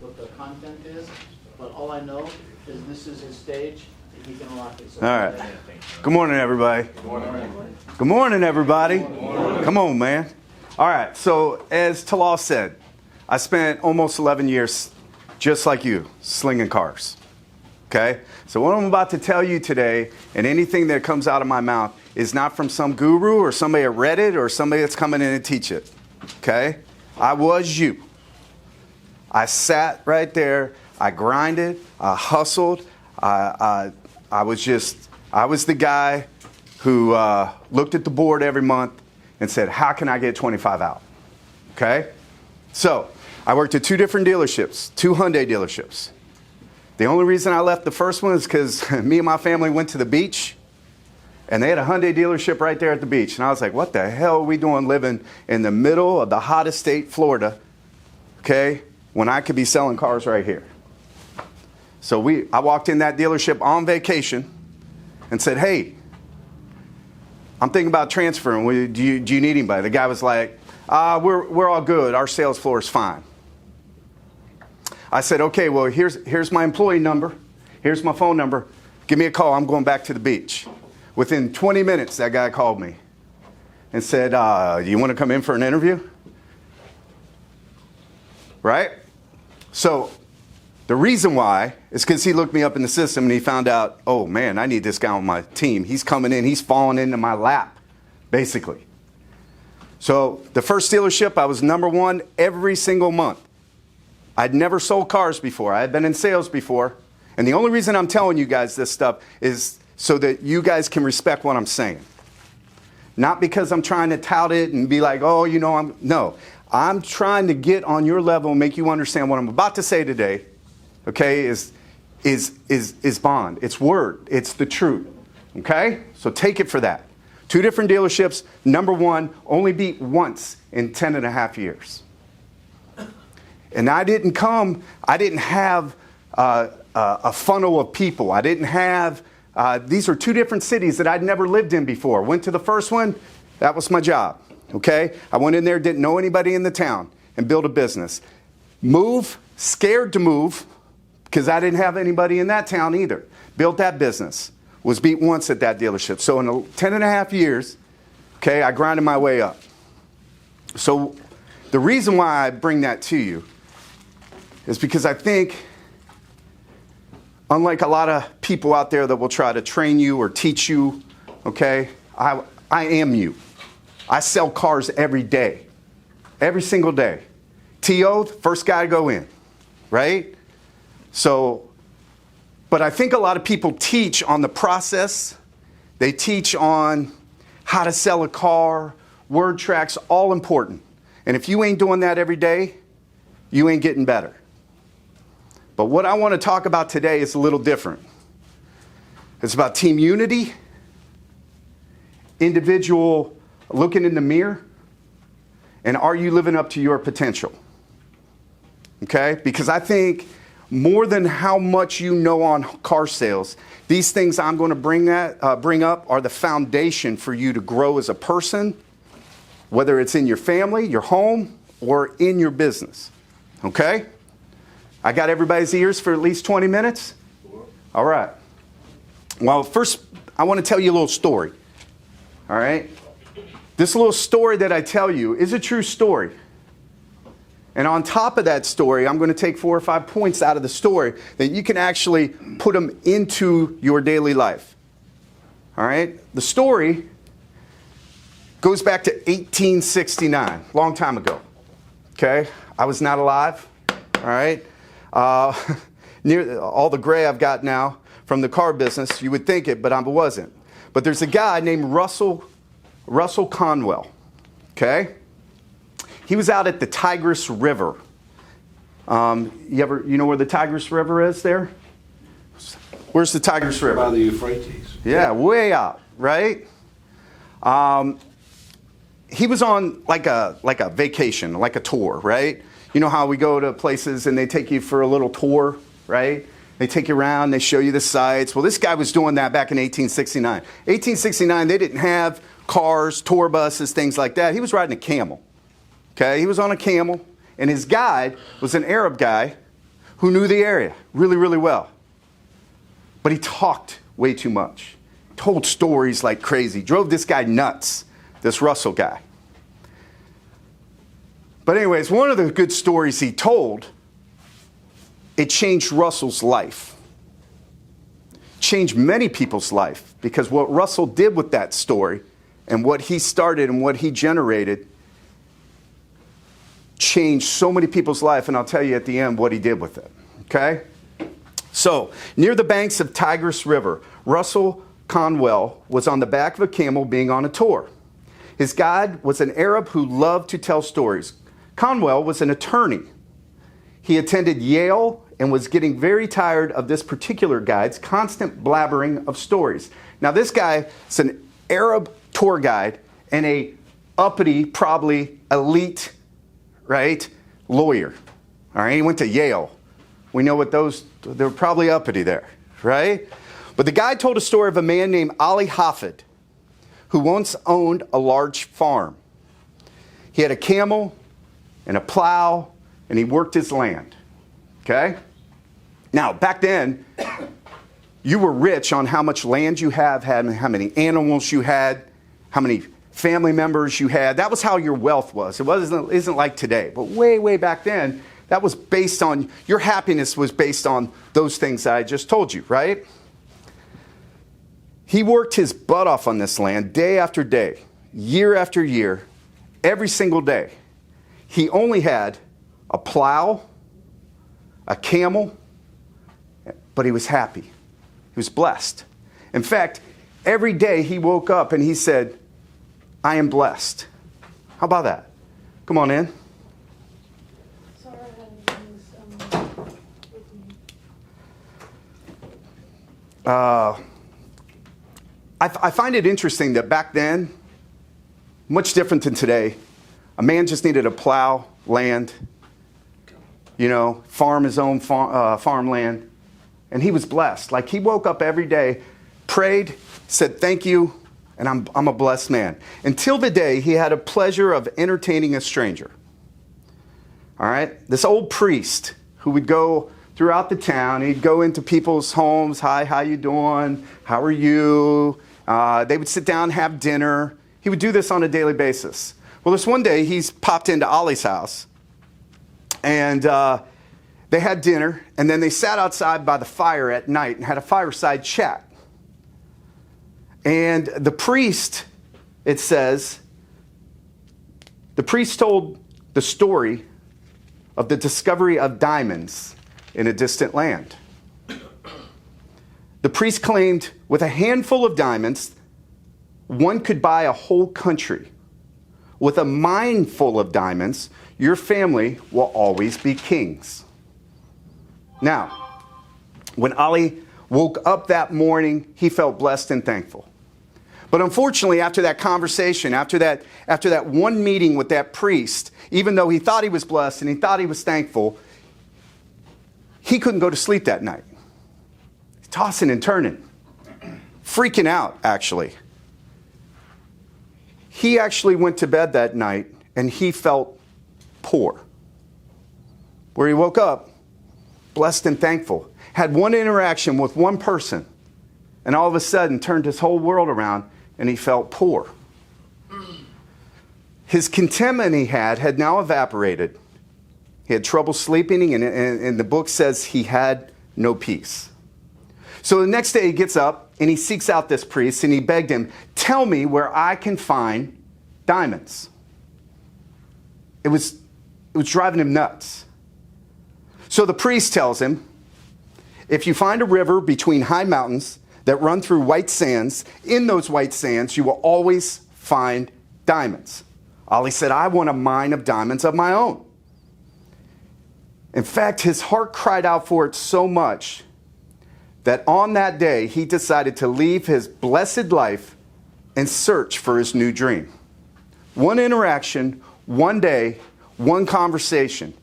what the content is, but all I know is this is his stage, and he can rock it. So all right. Good morning, everybody. Good morning. Good morning, everybody. Good morning. Come on, man. All right, so as Talal said, I spent almost 11 years, just like you, slinging cars. Okay? So what I'm about to tell you today, and anything that comes out of my mouth, is not from some guru or somebody at Reddit or somebody that's coming in and teach it. Okay? I was you. I sat right there. I grinded. I hustled. I was the guy who looked at the board every month and said, how can I get 25 out? Okay? So I worked at two different dealerships, two Hyundai dealerships. The only reason I left the first one is because me and my family went to the beach, and they had a Hyundai dealership right there at the beach. And I was like, what the hell are we doing living in the middle of the hottest state, Florida, okay, when I could be selling cars right here? So I walked in that dealership on vacation and said, hey, I'm thinking about transferring. Do you need anybody? The guy was like, we're all good. Our sales floor is fine. I said, okay, well, here's my employee number. Here's my phone number. Give me a call. I'm going back to the beach. Within 20 minutes, that guy called me and said, do you want to come in for an interview? Right? So the reason why is because he looked me up in the system and he found out, oh, man, I need this guy on my team. He's coming in. He's falling into my lap, basically. So the first dealership, I was number one every single month. I'd never sold cars before. I had been in sales before. And the only reason I'm telling you guys this stuff is so that you guys can respect what I'm saying. Not because I'm trying to tout it and be like, oh, you know, no. I'm trying to get on your level and make you understand what I'm about to say today, okay, is bond. It's word. It's the truth, okay? So take it for that. Two different dealerships. Number one, only beat once in 10 and a half years. And I didn't have a funnel of people. I didn't have, these are two different cities that I'd never lived in before. Went to the first one, that was my job, okay? I went in there, didn't know anybody in the town, and built a business. Scared to move, because I didn't have anybody in that town either. Built that business. Was beat once at that dealership. So in 10 and a half years, okay, I grinded my way up. So the reason why I bring that to you is because I think, unlike a lot of people out there that will try to train you or teach you, okay, I am you. I sell cars every day, every single day. TO, first guy to go in, right? So, but I think a lot of people teach on the process. They teach on how to sell a car, word tracks, all important. And if you ain't doing that every day, you ain't getting better. But what I want to talk about today is a little different. It's about team unity, individual looking in the mirror, and are you living up to your potential? Okay? Because I think more than how much you know on car sales, these things I'm going to bring up are the foundation for you to grow as a person, whether it's in your family, your home, or in your business. Okay? I got everybody's ears for at least 20 minutes? All right. Well, first, I want to tell you a little story. All right? This little story that I tell you is a true story. And on top of that story, I'm going to take 4 or 5 points out of the story that you can actually put them into your daily life. All right? The story goes back to 1869, long time ago. Okay? I was not alive. All right? Near all the gray I've got now from the car business, you would think it, but I wasn't. But there's a guy named Russell Conwell. Okay? He was out at the Tigris River. You know where the Tigris River is there? Where's the Tigris River? By the Euphrates. Yeah, way out, right? He was on like a vacation, like a tour, right? You know how we go to places and they take you for a little tour, right? They take you around, they show you the sights. Well, this guy was doing that back in 1869. 1869, they didn't have cars, tour buses, things like that. He was riding a camel. Okay, he was on a camel, and his guide was an Arab guy who knew the area really, really well. But he talked way too much. Told stories like crazy. Drove this guy nuts, this Russell guy. But anyways, one of the good stories he told, it changed Russell's life. Changed many people's life, because what Russell did with that story and what he started and what he generated changed so many people's life, and I'll tell you at the end what he did with it. Okay? So, near the banks of Tigris River, Russell Conwell was on the back of a camel being on a tour. His guide was an Arab who loved to tell stories. Conwell was an attorney. He attended Yale and was getting very tired of this particular guide's constant blabbering of stories. Now, this guy is an Arab tour guide and a uppity, probably elite, right, lawyer. All right, he went to Yale. We know what they were probably uppity there, right? But the guy told a story of a man named Ali Hafid, who once owned a large farm. He had a camel and a plow, and he worked his land. Okay? Now, back then, you were rich on how much land you had how many animals you had, how many family members you had. That was how your wealth was. It isn't like today. But way, way back then, that was based on, your happiness was based on those things that I just told you, right? He worked his butt off on this land day after day, year after year, every single day. He only had a plow, a camel, but he was happy. He was blessed. In fact, every day he woke up and he said, I am blessed. How about that? Come on in. Sorry, I had things with me. I find it interesting that back then, much different than today, a man just needed a plow, land, farm his own farmland, and he was blessed. Like, he woke up every day, prayed, said thank you, and I'm a blessed man. Until the day he had a pleasure of entertaining a stranger. All right? This old priest who would go throughout the town, he'd go into people's homes, hi, how you doing? How are you? They would sit down, have dinner. He would do this on a daily basis. Well, this one day, he's popped into Ollie's house, and they had dinner, and then they sat outside by the fire at night and had a fireside chat. And the priest, it says, the priest told the story of the discovery of diamonds in a distant land. The priest claimed with a handful of diamonds, one could buy a whole country. With a mine full of diamonds, your family will always be kings. Now, when Ali woke up that morning, he felt blessed and thankful. But unfortunately, after that conversation, after that one meeting with that priest, even though he thought he was blessed and he thought he was thankful, he couldn't go to sleep that night. Tossing and turning, freaking out, actually. He actually went to bed that night and he felt poor. Where he woke up, blessed and thankful, had one interaction with one person, and all of a sudden turned his whole world around and he felt poor. His contentment he had now evaporated. He had trouble sleeping, and the book says he had no peace. So the next day he gets up and he seeks out this priest and he begged him, tell me where I can find diamonds. It was driving him nuts. So the priest tells him, if you find a river between high mountains that run through white sands, in those white sands you will always find diamonds. Ali said, I want a mine of diamonds of my own. In fact, his heart cried out for it so much that on that day, he decided to leave his blessed life and search for his new dream. One interaction, one day, one conversation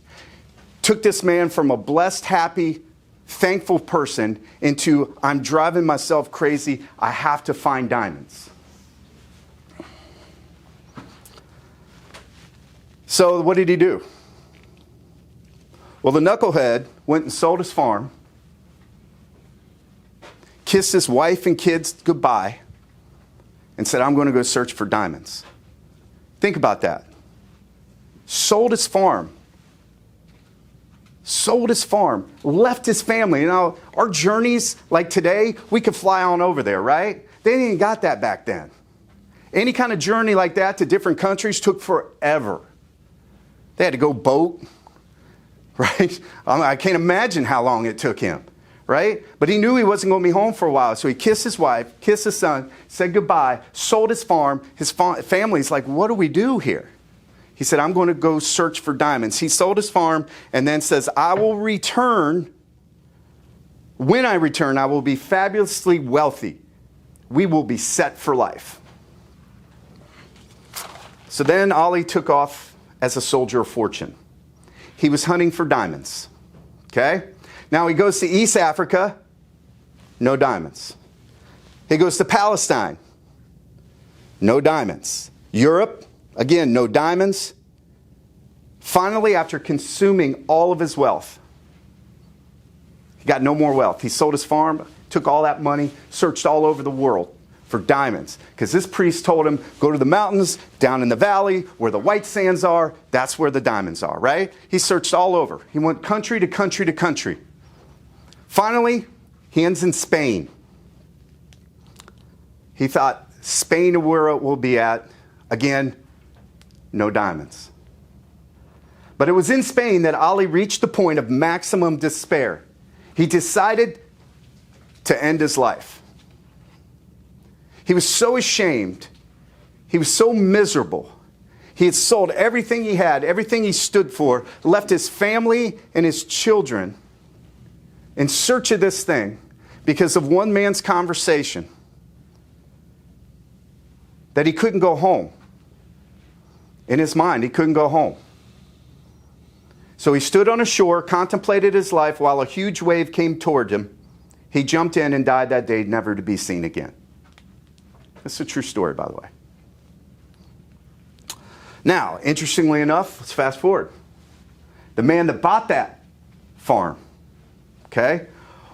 took this man from a blessed, happy, thankful person into, I'm driving myself crazy, I have to find diamonds. So what did he do? Well, the knucklehead went and sold his farm, kissed his wife and kids goodbye, and said, I'm going to go search for diamonds. Think about that. Sold his farm. Left his family. You know, our journeys, like today, we could fly on over there, right? They didn't got that back then. Any kind of journey like that to different countries took forever. They had to go boat, right? I can't imagine how long it took him, right? But he knew he wasn't going to be home for a while, so he kissed his wife, kissed his son, said goodbye, sold his farm. His family's like, what do we do here? He said, I'm going to go search for diamonds. He sold his farm and then says, I will return. When I return, I will be fabulously wealthy. We will be set for life. So then Ali took off as a soldier of fortune. He was hunting for diamonds. Okay? Now he goes to East Africa, no diamonds. He goes to Palestine, no diamonds. Europe, again, no diamonds. Finally, after consuming all of his wealth, he got no more wealth. He sold his farm, took all that money, searched all over the world for diamonds. Because this priest told him, go to the mountains, down in the valley, where the white sands are, that's where the diamonds are, right? He searched all over. He went country to country to country. Finally, he ends in Spain. He thought, Spain where it will be at. Again, no diamonds. But it was in Spain that Ali reached the point of maximum despair. He decided to end his life. He was so ashamed. He was so miserable. He had sold everything he had, everything he stood for, left his family and his children in search of this thing because of one man's conversation, that he couldn't go home. In his mind, he couldn't go home. So he stood on a shore, contemplated his life while a huge wave came toward him. He jumped in and died that day, never to be seen again. That's a true story, by the way. Now, interestingly enough, let's fast forward. The man that bought that farm, okay?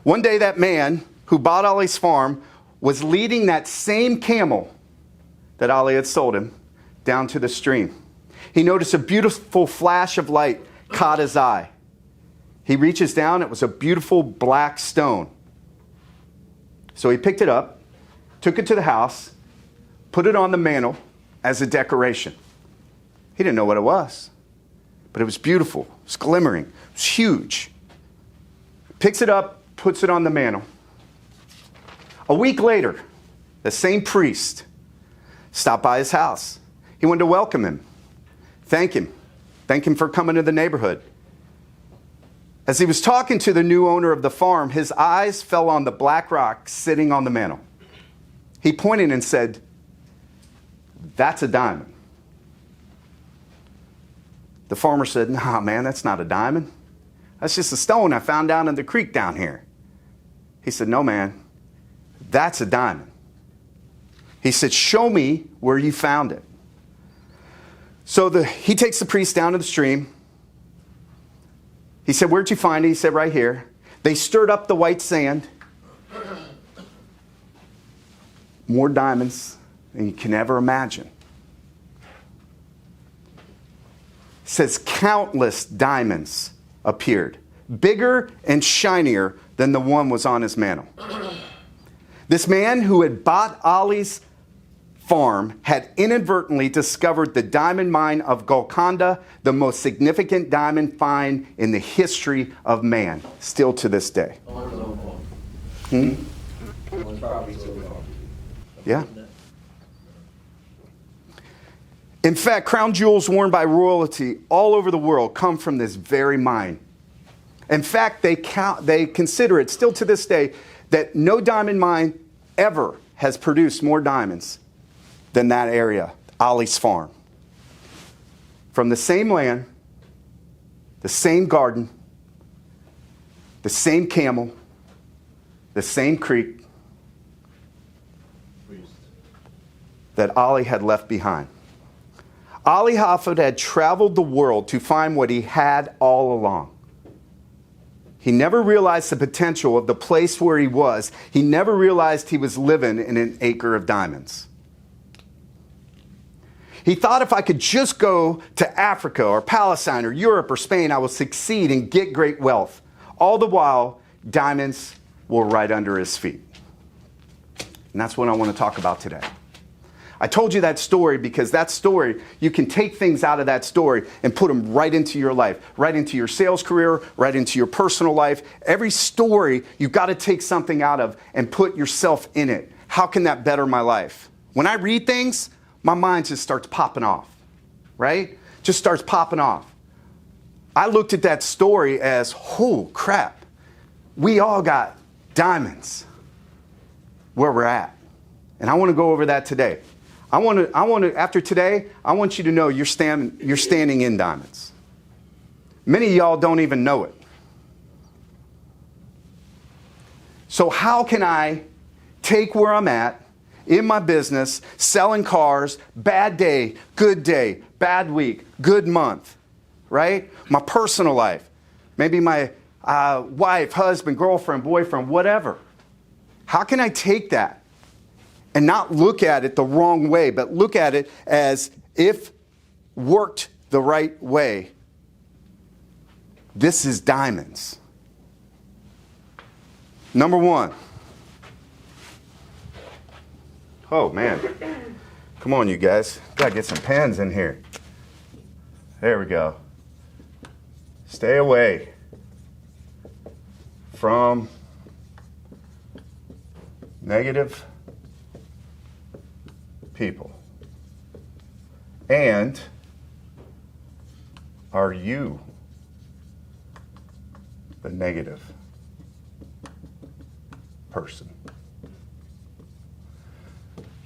One day that man who bought Ali's farm was leading that same camel that Ali had sold him down to the stream. He noticed a beautiful flash of light caught his eye. He reaches down, it was a beautiful black stone. So he picked it up, took it to the house, put it on the mantle as a decoration. He didn't know what it was, but it was beautiful. It was glimmering. It was huge. Picks it up, puts it on the mantle. A week later, the same priest stopped by his house. He wanted to welcome him, thank him for coming to the neighborhood. As he was talking to the new owner of the farm, his eyes fell on the black rock sitting on the mantle. He pointed and said, "That's a diamond." The farmer said, "Nah, man, that's not a diamond. That's just a stone I found down in the creek down here." He said, "No, man, that's a diamond." He said, "Show me where you found it." So he takes the priest down to the stream. He said, "Where'd you find it?" He said, "Right here." They stirred up the white sand. More diamonds than you can ever imagine. It says countless diamonds appeared, bigger and shinier than the one was on his mantle. This man who had bought Ali's farm had inadvertently discovered the diamond mine of Golconda, the most significant diamond find in the history of man, still to this day. Yeah. In fact, crown jewels worn by royalty all over the world come from this very mine. In fact, they consider it still to this day that no diamond mine ever has produced more diamonds than that area, Ali's farm. From the same land, the same garden, the same camel, the same creek that Ali had left behind. Ali Hafid had traveled the world to find what he had all along. He never realized the potential of the place where he was. He never realized he was living in an acre of diamonds. He thought if I could just go to Africa or Palestine or Europe or Spain, I will succeed and get great wealth. All the while, diamonds were right under his feet. And that's what I want to talk about today. I told you that story because that story, you can take things out of that story and put them right into your life, right into your sales career, right into your personal life. Every story, you've got to take something out of and put yourself in it. How can that better my life? When I read things, my mind just starts popping off, right? Just starts popping off. I looked at that story as, oh crap, we all got diamonds where we're at. And I want to go over that today. I want to, after today, I want you to know you're standing in diamonds. Many of y'all don't even know it. So how can I take where I'm at in my business, selling cars, bad day, bad week, good month, right? My personal life, maybe my wife, husband, girlfriend, boyfriend, whatever. How can I take that and not look at it the wrong way, but look at it as if worked the right way? This is diamonds. Number one. Oh, man. Come on, you guys. Gotta get some pens in here. There we go. Stay away from negative people. And are you the negative person?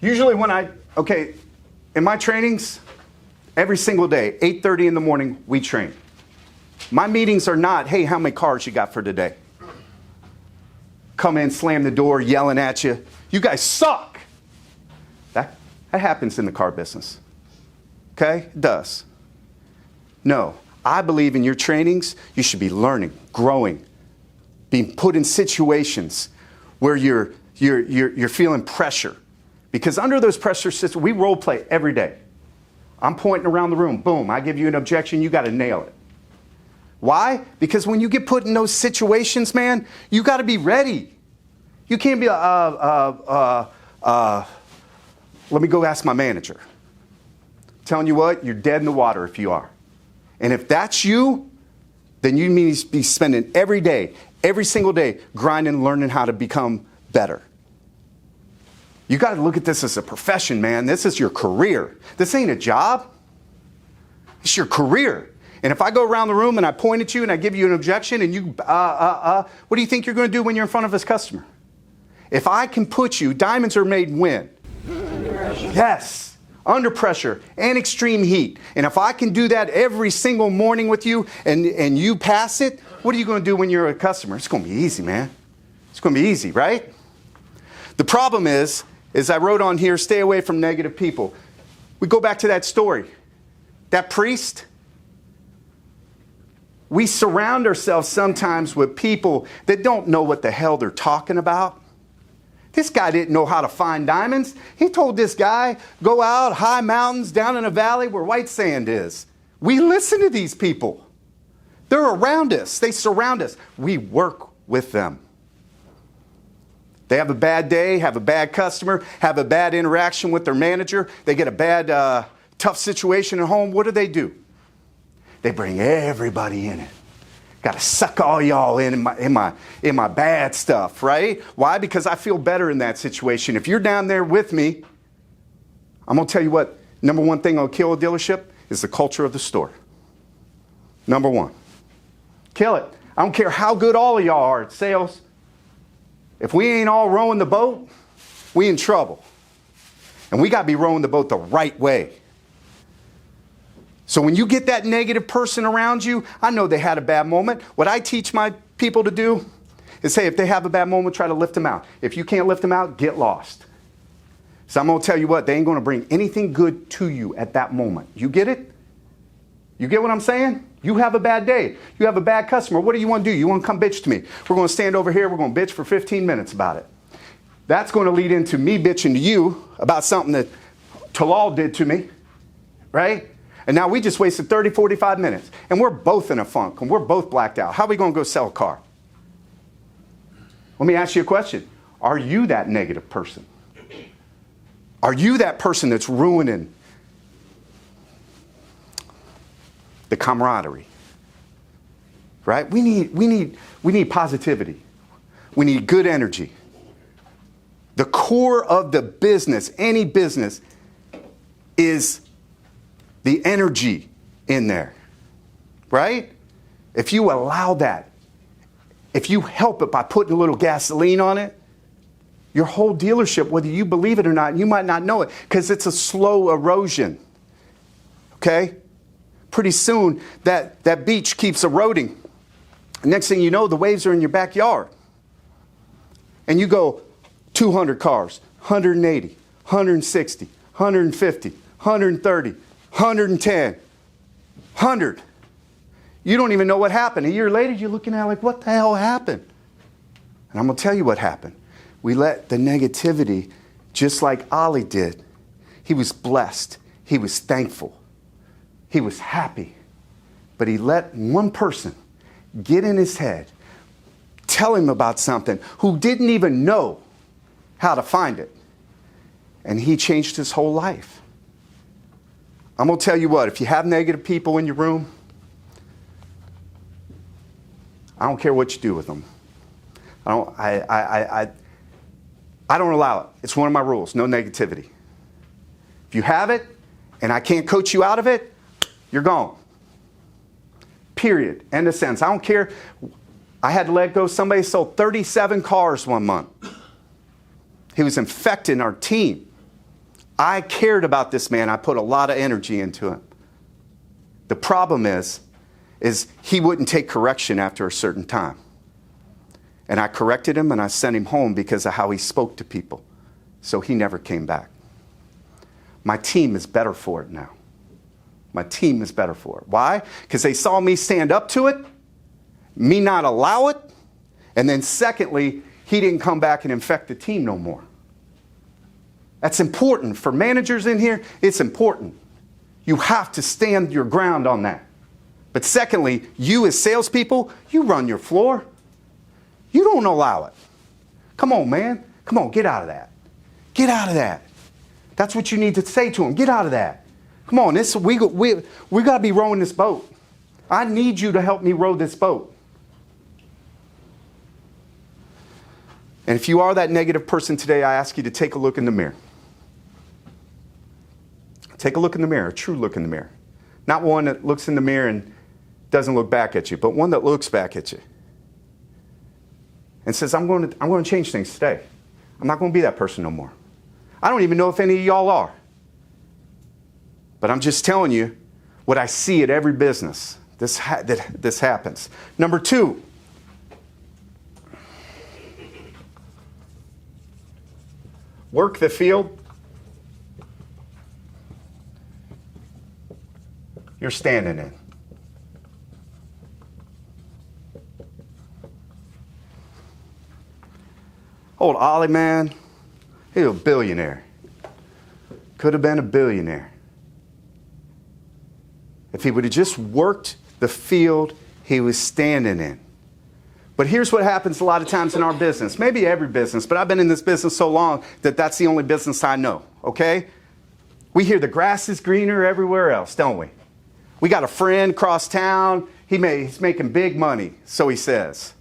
Usually when in my trainings, every single day, 8:30 in the morning, we train. My meetings are not, hey, how many cars you got for today? Come in, slam the door, yelling at you. You guys suck. That happens in the car business. Okay? It does. No, I believe in your trainings, you should be learning, growing, being put in situations where you're feeling pressure. Because under those pressure systems, we role play every day. I'm pointing around the room. Boom, I give you an objection. You got to nail it. Why? Because when you get put in those situations, man, you got to be ready. You can't be, let me go ask my manager. Telling you what, you're dead in the water if you are. And if that's you, then you need to be spending every day, every single day, grinding, learning how to become better. You got to look at this as a profession, man. This is your career. This ain't a job. It's your career. And if I go around the room and I point at you and I give you an objection and you, what do you think you're going to do when you're in front of this customer? If I can put you, diamonds are made when? Under pressure. Yes, under pressure and extreme heat. And if I can do that every single morning with you and you pass it, what are you going to do when you're a customer? It's going to be easy, man. It's going to be easy, right? The problem is I wrote on here, stay away from negative people. We go back to that story. That priest, we surround ourselves sometimes with people that don't know what the hell they're talking about. This guy didn't know how to find diamonds. He told this guy, go out high mountains down in a valley where white sand is. We listen to these people. They're around us. They surround us. We work with them. They have a bad day, have a bad customer, have a bad interaction with their manager. They get a bad, tough situation at home. What do? They bring everybody in it. Got to suck all y'all in my bad stuff, right? Why? Because I feel better in that situation. If you're down there with me, I'm going to tell you what, number one thing on kill a dealership is the culture of the store. Number one. Kill it. I don't care how good all of y'all are at sales. If we ain't all rowing the boat, we in trouble. And we got to be rowing the boat the right way. So when you get that negative person around you, I know they had a bad moment. What I teach my people to do is say, if they have a bad moment, try to lift them out. If you can't lift them out, get lost. So I'm going to tell you what, they ain't going to bring anything good to you at that moment. You get it? You get what I'm saying? You have a bad day. You have a bad customer. What do you want to do? You want to come bitch to me. We're going to stand over here. We're going to bitch for 15 minutes about it. That's going to lead into me bitching to you about something that Talal did to me, right? And now we just wasted 30, 45 minutes. And we're both in a funk, and we're both blacked out. How are we going to go sell a car? Let me ask you a question. Are you that negative person? Are you that person that's ruining the camaraderie? Right? We need positivity. We need good energy. The core of the business, any business, is the energy in there. Right? If you allow that, if you help it by putting a little gasoline on it, your whole dealership, whether you believe it or not, you might not know it because it's a slow erosion. Okay? Pretty soon, that beach keeps eroding. Next thing you know, the waves are in your backyard. And you go 200 cars, 180, 160, 150, 130, 110, 100. You don't even know what happened. A year later, you're looking at it like, what the hell happened? And I'm going to tell you what happened. We let the negativity, just like Ollie did. He was blessed. He was thankful. He was happy. But he let one person get in his head, tell him about something who didn't even know how to find it. And he changed his whole life. I'm going to tell you what, if you have negative people in your room, I don't care what you do with them. I don't allow it. It's one of my rules, no negativity. If you have it and I can't coach you out of it, you're gone. Period. End of sentence. I don't care. I had to let go. Somebody sold 37 cars one month. He was infecting our team. I cared about this man. I put a lot of energy into him. The problem is he wouldn't take correction after a certain time. And I corrected him and I sent him home because of how he spoke to people. So he never came back. My team is better for it now. My team is better for it. Why? Because they saw me stand up to it, me not allow it, and then secondly, he didn't come back and infect the team no more. That's important. For managers in here, it's important. You have to stand your ground on that. But secondly, you as salespeople, you run your floor. You don't allow it. Come on, man. Come on, get out of that. Get out of that. That's what you need to say to them. Get out of that. Come on, we got to be rowing this boat. I need you to help me row this boat. And if you are that negative person today, I ask you to take a look in the mirror. Take a look in the mirror, a true look in the mirror. Not one that looks in the mirror and doesn't look back at you, but one that looks back at you and says, I'm going to change things today. I'm not going to be that person no more. I don't even know if any of y'all are. But I'm just telling you what I see at every business. This happens. Number 2. Work the field you're standing in. Old Ollie, man, he was a billionaire. Could have been a billionaire. If he would have just worked the field he was standing in. But here's what happens a lot of times in our business. Maybe every business, but I've been in this business so long that that's the only business I know, okay? We hear the grass is greener everywhere else, don't we? We got a friend across town. He's making big money, so he says.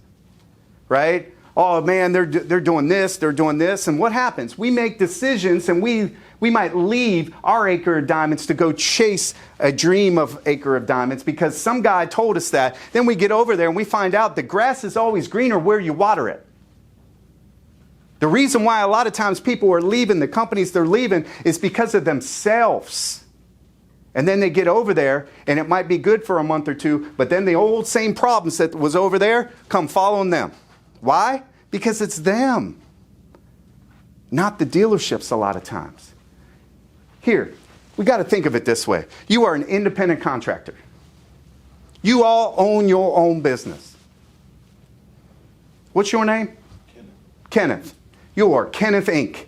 Right? Oh, man, they're doing this, they're doing this. And what happens? We make decisions, and we might leave our acre of diamonds to go chase a dream of acre of diamonds because some guy told us that. Then we get over there, and we find out the grass is always greener where you water it. The reason why a lot of times people are leaving, the companies they're leaving, is because of themselves. And then they get over there, and it might be good for a month or two, but then the old same problems that was over there come following them. Why? Because it's them, not the dealerships a lot of times. Here, we got to think of it this way. You are an independent contractor. You all own your own business. What's your name? Kenneth. You are Kenneth Inc.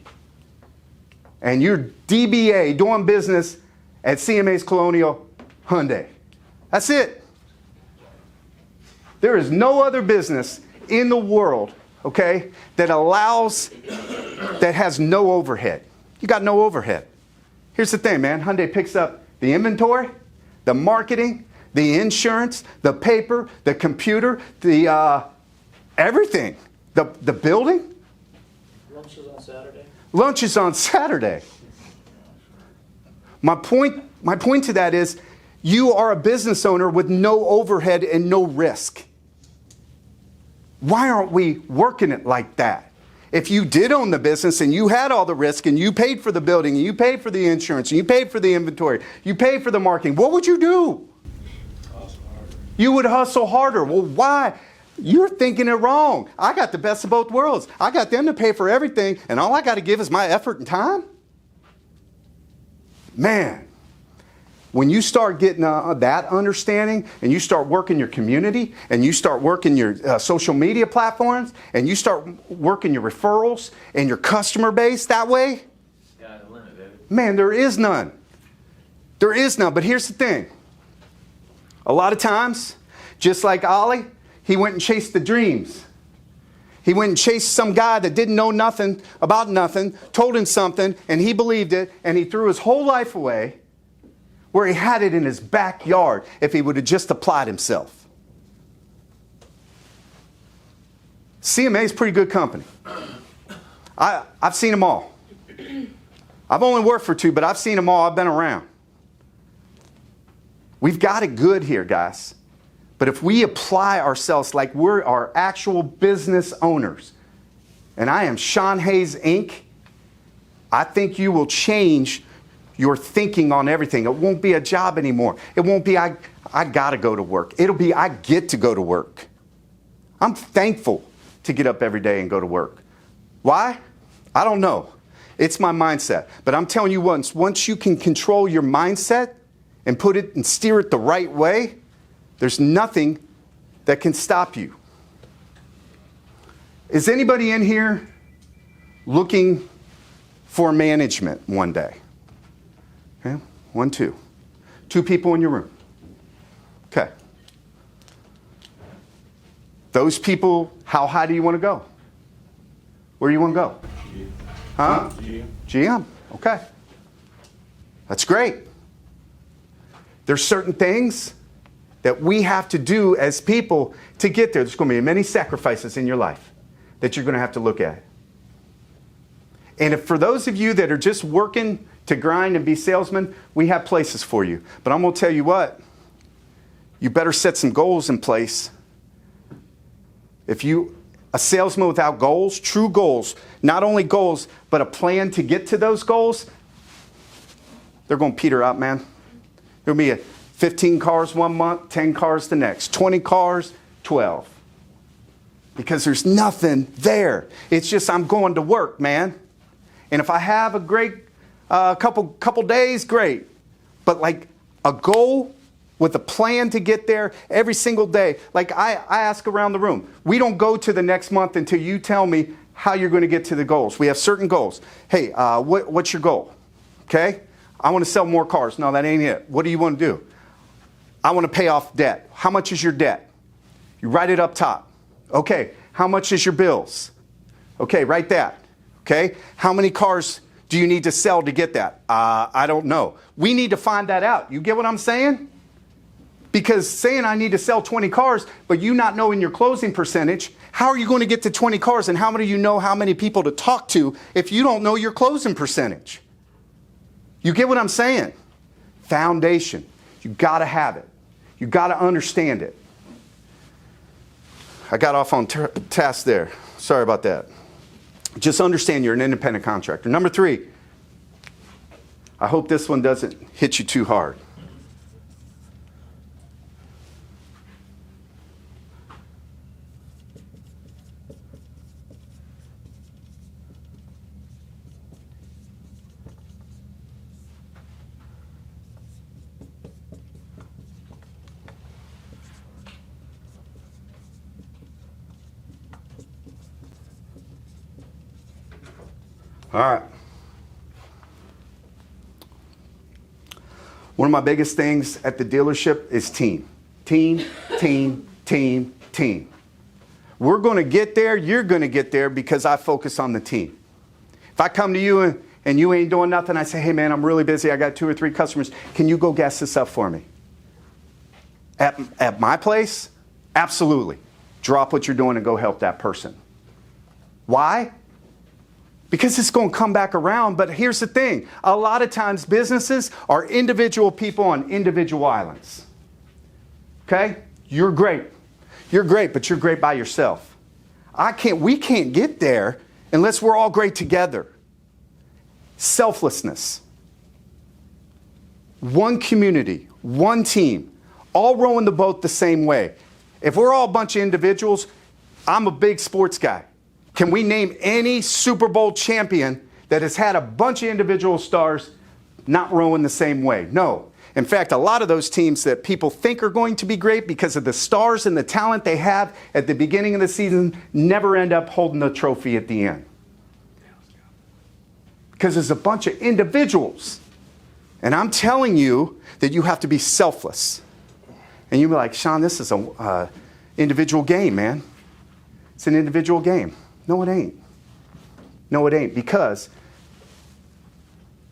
And you're DBA, doing business at CMA's Colonial Hyundai. That's it. There is no other business in the world, okay, that has no overhead. You got no overhead. Here's the thing, man. Hyundai picks up the inventory, the marketing, the insurance, the paper, the computer, the everything. The building. Lunch is on Saturday. Lunch is on Saturday. My point to that is you are a business owner with no overhead and no risk. Why aren't we working it like that? If you did own the business and you had all the risk and you paid for the building and you paid for the insurance and you paid for the inventory, you paid for the marketing, what would you do? Hustle harder. You would hustle harder. Well, why? You're thinking it wrong. I got the best of both worlds. I got them to pay for everything and all I got to give is my effort and time? Man. When you start getting that understanding and you start working your community and you start working your social media platforms and you start working your referrals and your customer base that way, sky's the limit, baby. Man, there is none. There is none. But here's the thing. A lot of times, just like Ollie, he went and chased the dreams. He went and chased some guy that didn't know nothing about nothing, told him something, and he believed it, and he threw his whole life away, where he had it in his backyard if he would have just applied himself. CMA is pretty good company. I've seen them all. I've only worked for 2, but I've seen them all. I've been around. We've got it good here, guys. But if we apply ourselves like we're our actual business owners, and I am Shawn Hays, Inc., I think you will change your thinking on everything. It won't be a job anymore. It won't be, I got to go to work. It'll be, I get to go to work. I'm thankful to get up every day and go to work. Why? I don't know. It's my mindset. But I'm telling you once you can control your mindset and put it and steer it the right way, there's nothing that can stop you. Is anybody in here looking for management one day? Okay, 1, 2. 2 people in your room. Okay. Those people, how high do you want to go? Where do you want to go? Huh? GM. Okay. That's great. There's certain things that we have to do as people to get there. There's going to be many sacrifices in your life that you're going to have to look at. And if for those of you that are just working to grind and be salesmen, we have places for you. But I'm going to tell you what, you better set some goals in place. If you, a salesman without goals, true goals, not only goals, but a plan to get to those goals, they're going to peter out, man. There'll be 15 cars one month, 10 cars the next, 20 cars, 12. Because there's nothing there. It's just I'm going to work, man. And if I have a great couple days, great. But like a goal with a plan to get there every single day. Like I ask around the room, we don't go to the next month until you tell me how you're going to get to the goals. We have certain goals. Hey, what's your goal? Okay? I want to sell more cars. No, that ain't it. What do you want to do? I want to pay off debt. How much is your debt? You write it up top. Okay, how much is your bills? Okay, write that. Okay, how many cars do you need to sell to get that? I don't know. We need to find that out. You get what I'm saying? Because saying I need to sell 20 cars, but you not knowing your closing percentage, how are you going to get to 20 cars and how many you know how many people to talk to if you don't know your closing percentage? You get what I'm saying? Foundation. You got to have it. You got to understand it. I got off on task there. Sorry about that. Just understand you're an independent contractor. Number 3, I hope this one doesn't hit you too hard. All right. One of my biggest things at the dealership is team. Team, team, team, team. We're going to get there. You're going to get there because I focus on the team. If I come to you and you ain't doing nothing, I say, hey, man, I'm really busy. I got 2 or 3 customers. Can you go gas this up for me? At my place? Absolutely. Drop what you're doing and go help that person. Why? Because it's going to come back around. But here's the thing. A lot of times businesses are individual people on individual islands. Okay? You're great. You're great, but you're great by yourself. We can't get there unless we're all great together. Selflessness. One community, one team, all rowing the boat the same way. If we're all a bunch of individuals, I'm a big sports guy. Can we name any Super Bowl champion that has had a bunch of individual stars not rowing the same way? No. In fact, a lot of those teams that people think are going to be great because of the stars and the talent they have at the beginning of the season never end up holding the trophy at the end. Because there's a bunch of individuals. And I'm telling you that you have to be selfless. And you'll be like, Shawn, this is an individual game, man. It's an individual game. No, it ain't. No, it ain't. Because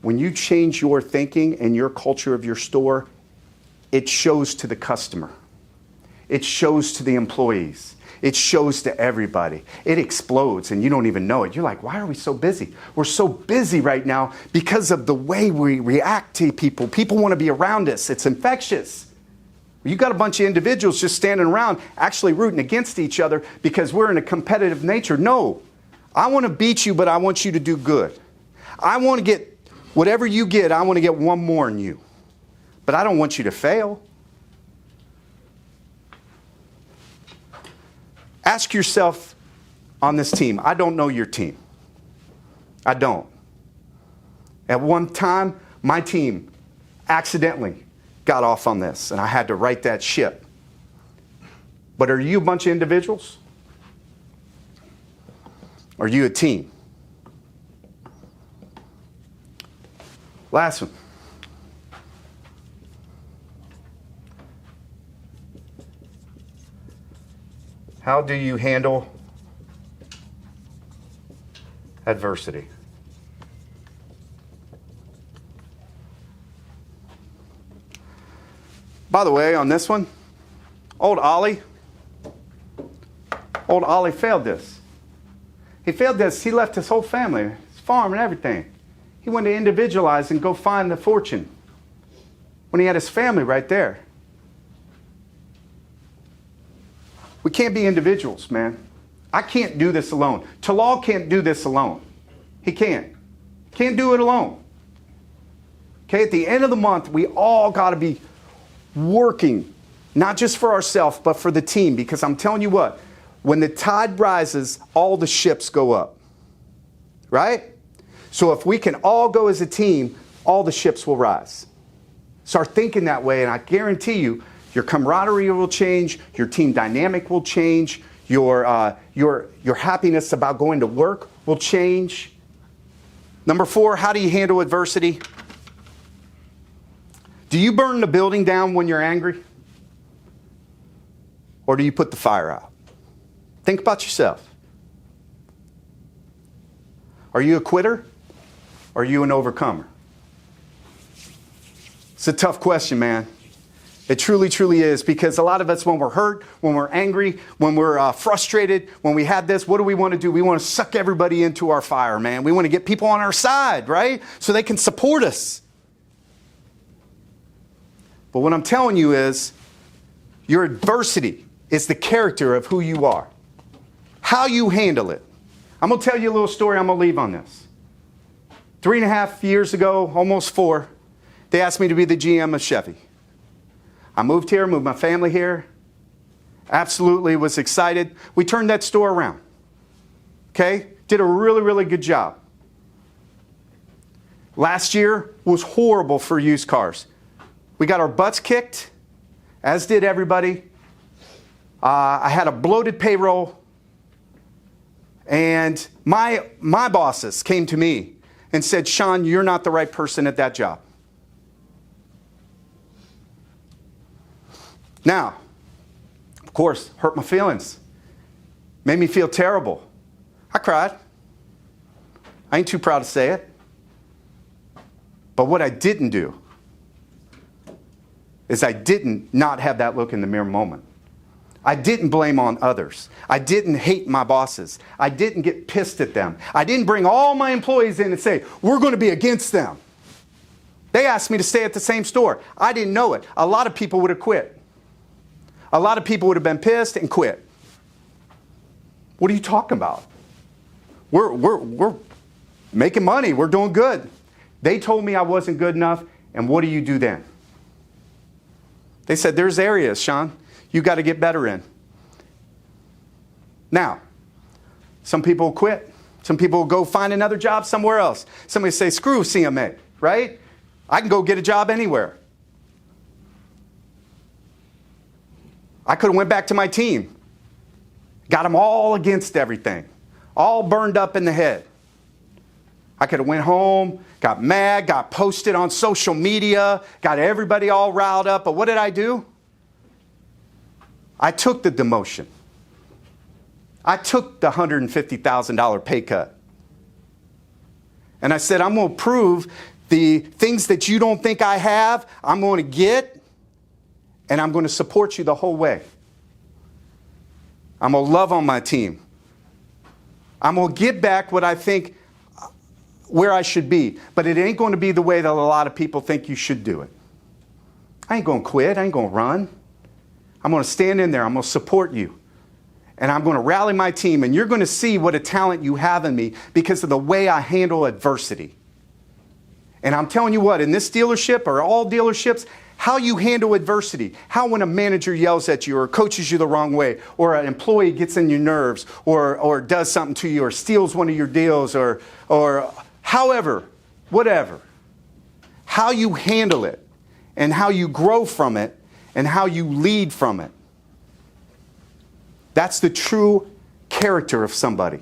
when you change your thinking and your culture of your store, it shows to the customer. It shows to the employees. It shows to everybody. It explodes and you don't even know it. You're like, why are we so busy? We're so busy right now because of the way we react to people. People want to be around us. It's infectious. You got a bunch of individuals just standing around actually rooting against each other because we're in a competitive nature. No, I want to beat you, but I want you to do good. I want to get whatever you get, I want to get one more than you. But I don't want you to fail. Ask yourself on this team. I don't know your team. I don't. At one time, my team accidentally got off on this, and I had to right that ship. But are you a bunch of individuals? Or are you a team? Last one. How do you handle adversity? By the way, on this one, old Ollie failed this. He failed this. He left his whole family, his farm and everything. He wanted to individualize and go find the fortune when he had his family right there. We can't be individuals, man. I can't do this alone. Talal can't do this alone. He can't. Can't do it alone. Okay, at the end of the month, we all got to be working, not just for ourselves, but for the team. Because I'm telling you what, when the tide rises, all the ships go up. Right? So if we can all go as a team, all the ships will rise. Start thinking that way, and I guarantee you, your camaraderie will change, your team dynamic will change, your happiness about going to work will change. Number 4, how do you handle adversity? Do you burn the building down when you're angry? Or do you put the fire out? Think about yourself. Are you a quitter? Or are you an overcomer? It's a tough question, man. It truly, truly is, because a lot of us, when we're hurt, when we're angry, when we're frustrated, when we have this, what do we want to do? We want to suck everybody into our fire, man. We want to get people on our side, right? So they can support us. But what I'm telling you is, your adversity is the character of who you are. How you handle it. I'm going to tell you a little story. I'm going to leave on this. 3.5 years ago, almost 4, they asked me to be the GM of Chevy. I moved here, moved my family here. Absolutely was excited. We turned that store around. Okay? Did a really, really good job. Last year was horrible for used cars. We got our butts kicked, as did everybody. I had a bloated payroll. And my bosses came to me and said, Shawn, you're not the right person at that job. Now, of course, hurt my feelings. Made me feel terrible. I cried. I ain't too proud to say it. But what I didn't do is I didn't not have that look in the mirror moment. I didn't blame on others. I didn't hate my bosses. I didn't get pissed at them. I didn't bring all my employees in and say, we're going to be against them. They asked me to stay at the same store. I didn't know it. A lot of people would have quit. A lot of people would have been pissed and quit. What are you talking about? We're making money. We're doing good. They told me I wasn't good enough, and what do you do then? They said, there's areas, Shawn, you got to get better in. Now, some people will quit. Some people will go find another job somewhere else. Somebody say, screw CMA, right? I can go get a job anywhere. I could have went back to my team. Got them all against everything. All burned up in the head. I could have went home, got mad, got posted on social media, got everybody all riled up. But what did I do? I took the demotion. I took the $150,000 pay cut. And I said, I'm going to prove the things that you don't think I have, I'm going to get, and I'm going to support you the whole way. I'm going to love on my team. I'm going to get back what I think where I should be. But it ain't going to be the way that a lot of people think you should do it. I ain't going to quit. I ain't going to run. I'm going to stand in there. I'm going to support you. And I'm going to rally my team. And you're going to see what a talent you have in me because of the way I handle adversity. And I'm telling you what, in this dealership or all dealerships, how you handle adversity, how when a manager yells at you or coaches you the wrong way, or an employee gets in your nerves, or does something to you, or steals one of your deals, or however, whatever, how you handle it, and how you grow from it, and how you lead from it. That's the true character of somebody.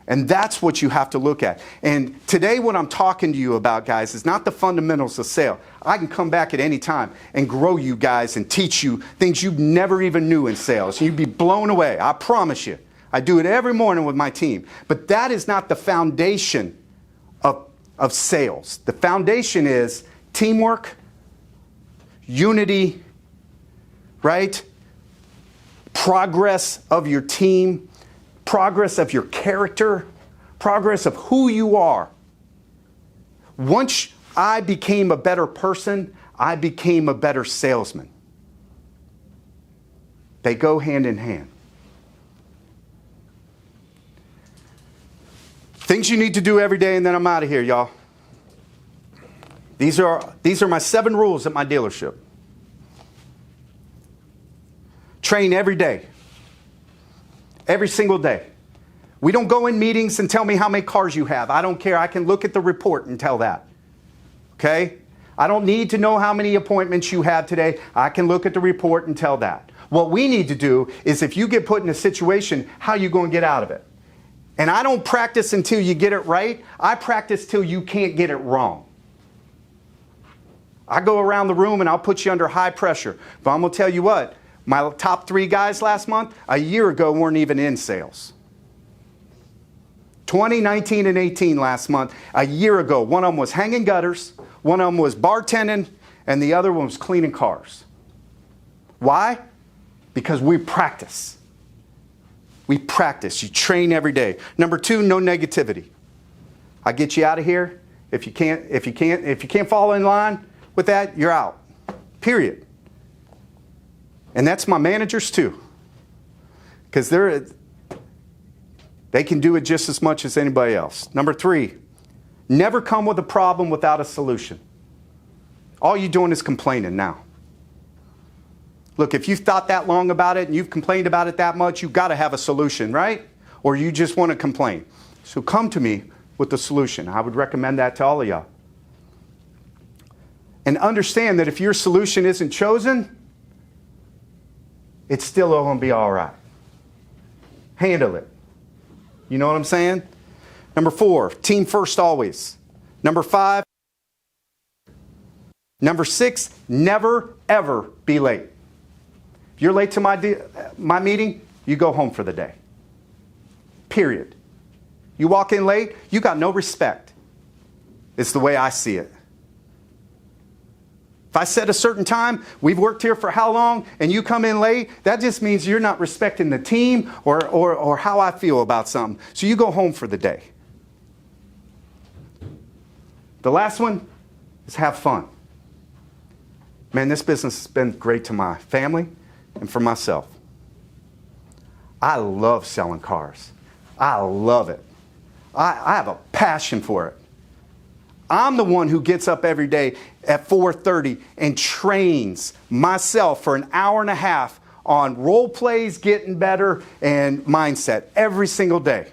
And that's what you have to look at. And today what I'm talking to you about, guys, is not the fundamentals of sale. I can come back at any time and grow you guys and teach you things you never even knew in sales. You'd be blown away. I promise you. I do it every morning with my team. But that is not the foundation of sales. The foundation is teamwork, unity, right? Progress of your team, progress of your character, progress of who you are. Once I became a better person, I became a better salesman. They go hand in hand. Things you need to do every day, and then I'm out of here, y'all. These are my 7 rules at my dealership. Train every day. Every single day. We don't go in meetings and tell me how many cars you have. I don't care. I can look at the report and tell that. Okay? I don't need to know how many appointments you have today. I can look at the report and tell that. What we need to do is if you get put in a situation, how are you going to get out of it? And I don't practice until you get it right. I practice till you can't get it wrong. I go around the room and I'll put you under high pressure. But I'm going to tell you what. My top 3 guys last month, a year ago, weren't even in sales. 2019 and 18 last month, a year ago, one of them was hanging gutters, one of them was bartending, and the other one was cleaning cars. Why? Because we practice. We practice. You train every day. Number 2, no negativity. I get you out of here. If you can't fall in line with that, you're out. Period. And that's my managers too. Because they can do it just as much as anybody else. Number 3, never come with a problem without a solution. All you're doing is complaining now. Look, if you've thought that long about it and you've complained about it that much, you've got to have a solution, right? Or you just want to complain. So come to me with the solution. I would recommend that to all of y'all. And understand that if your solution isn't chosen, it's still going to be all right. Handle it. You know what I'm saying? Number 4, team first always. Number 5, number 6, never, ever be late. If you're late to my meeting, you go home for the day. Period. You walk in late, you got no respect. It's the way I see it. If I set a certain time, we've worked here for how long, and you come in late, that just means you're not respecting the team or how I feel about something. So you go home for the day. The last one is have fun. Man, this business has been great to my family and for myself. I love selling cars. I love it. I have a passion for it. I'm the one who gets up every day at 4:30 and trains myself for an hour and a half on role plays, getting better, and mindset every single day.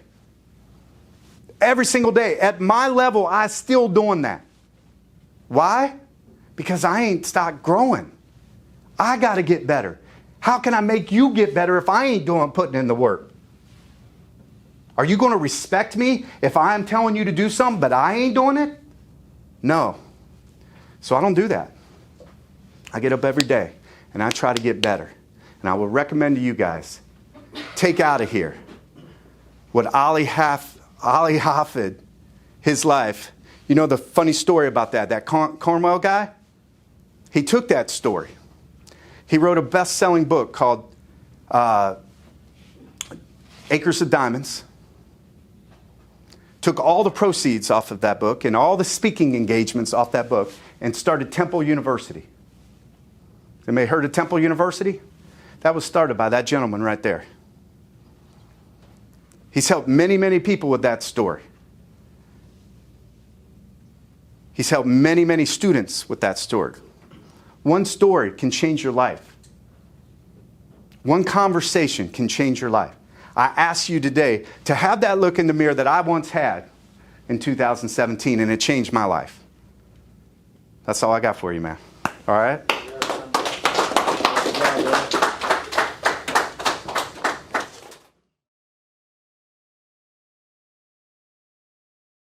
Every single day. At my level, I'm still doing that. Why? Because I ain't stopped growing. I got to get better. How can I make you get better if I ain't putting in the work? Are you going to respect me if I'm telling you to do something but I ain't doing it? No. So I don't do that. I get up every day and I try to get better. And I would recommend to you guys, take out of here what Ali Hafid, his life. You know the funny story about that Cornwell guy? He took that story. He wrote a best-selling book called Acres of Diamonds. Took all the proceeds off of that book and all the speaking engagements off that book and started Temple University. Anybody heard of Temple University? That was started by that gentleman right there. He's helped many, many people with that story. He's helped many, many students with that story. One story can change your life. One conversation can change your life. I ask you today to have that look in the mirror that I once had in 2017, and it changed my life. That's all I got for you, man. All right?